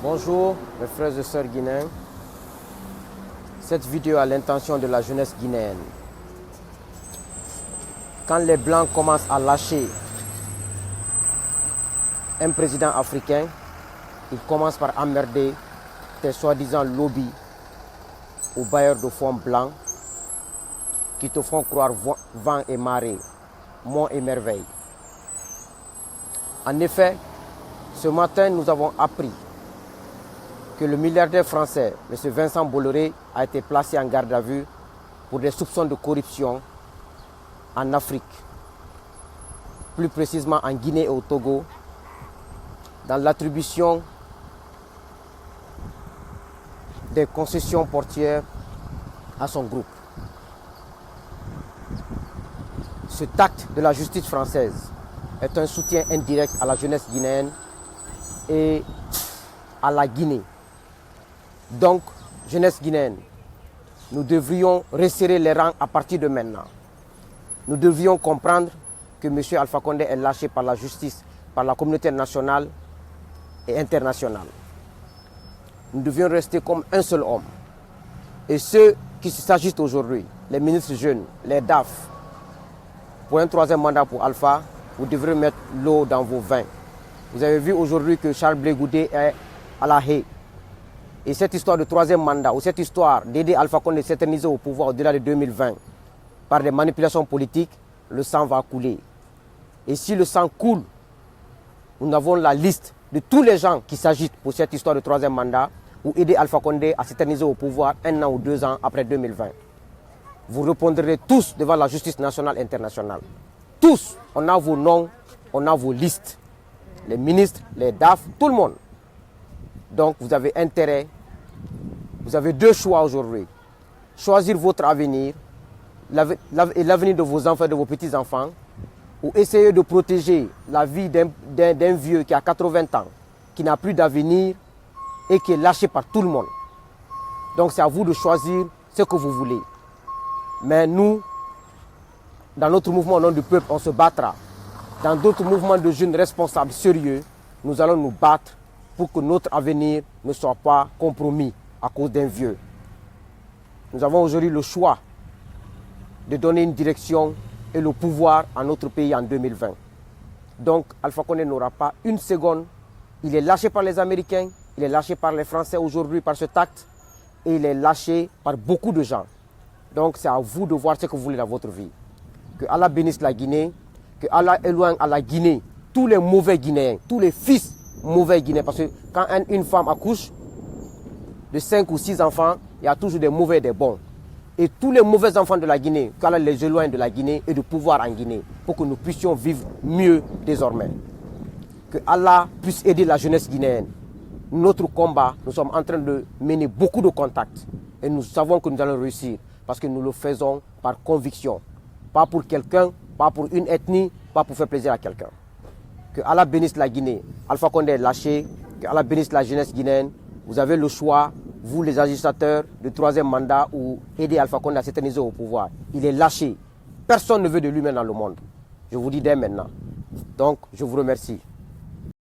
Bonjour mes frères et sœurs guinéens. Cette vidéo a l'intention de la jeunesse guinéenne. Quand les Blancs commencent à lâcher un président africain, ils commencent par emmerder tes soi-disant lobbies aux bailleurs de fonds blancs qui te font croire vent et marée, monts et merveilles. En effet, ce matin, nous avons appris que le milliardaire français, M. Vincent Bolloré, a été placé en garde à vue pour des soupçons de corruption en Afrique, plus précisément en Guinée et au Togo, dans l'attribution des concessions portières à son groupe. Ce acte de la justice française est un soutien indirect à la jeunesse guinéenne et à la Guinée. Donc, jeunesse guinéenne, nous devrions resserrer les rangs à partir de maintenant. Nous devrions comprendre que M. Alpha Condé est lâché par la justice, par la communauté nationale et internationale. Nous devions rester comme un seul homme. Et ceux qui s'agissent aujourd'hui, les ministres jeunes, les DAF, pour un troisième mandat pour Alpha, vous devrez mettre l'eau dans vos vins. Vous avez vu aujourd'hui que Charles Blé Goudé est à la haie. Et cette histoire de troisième mandat, ou cette histoire d'aider Alpha Condé à s'éterniser au pouvoir au-delà de 2020, par des manipulations politiques, le sang va couler. Et si le sang coule, nous avons la liste de tous les gens qui s'agitent pour cette histoire de troisième mandat, ou aider Alpha Condé à s'éterniser au pouvoir 1 an ou 2 ans après 2020. Vous répondrez tous devant la justice nationale et internationale. Tous, on a vos noms, on a vos listes. Les ministres, les DAF, tout le monde. Donc vous avez intérêt, vous avez deux choix aujourd'hui. Choisir votre avenir et l'avenir de vos enfants et de vos petits-enfants, ou essayer de protéger la vie d'un vieux qui a 80 ans, qui n'a plus d'avenir et qui est lâché par tout le monde. Donc c'est à vous de choisir ce que vous voulez. Mais nous, dans notre mouvement au nom du peuple, on se battra. Dans d'autres mouvements de jeunes responsables sérieux, nous allons nous battre pour que notre avenir ne soit pas compromis à cause d'un vieux. Nous avons aujourd'hui le choix de donner une direction et le pouvoir à notre pays en 2020. Donc Alpha Condé n'aura pas une seconde. Il est lâché par les Américains, il est lâché par les Français aujourd'hui par ce acte et il est lâché par beaucoup de gens. Donc c'est à vous de voir ce que vous voulez dans votre vie. Que Allah bénisse la Guinée, que Allah éloigne à la Guinée tous les mauvais Guinéens, tous les fils mauvais Guinéens. Parce que quand une femme accouche de 5 ou 6 enfants, il y a toujours des mauvais et des bons. Et tous les mauvais enfants de la Guinée, qu'Allah les éloigne de la Guinée et du pouvoir en Guinée, pour que nous puissions vivre mieux désormais. Que Allah puisse aider la jeunesse guinéenne. Notre combat, nous sommes en train de mener beaucoup de contacts. Et nous savons que nous allons réussir. Parce que nous le faisons par conviction. Pas pour quelqu'un, pas pour une ethnie, pas pour faire plaisir à quelqu'un. Que Allah bénisse la Guinée. Alpha Condé est lâché. Que Allah bénisse la jeunesse guinéenne. Vous avez le choix, vous les agitateurs, de troisième mandat ou aider Alpha Condé à s'éterniser au pouvoir. Il est lâché. Personne ne veut de lui-même dans le monde. Je vous dis dès maintenant. Donc, je vous remercie.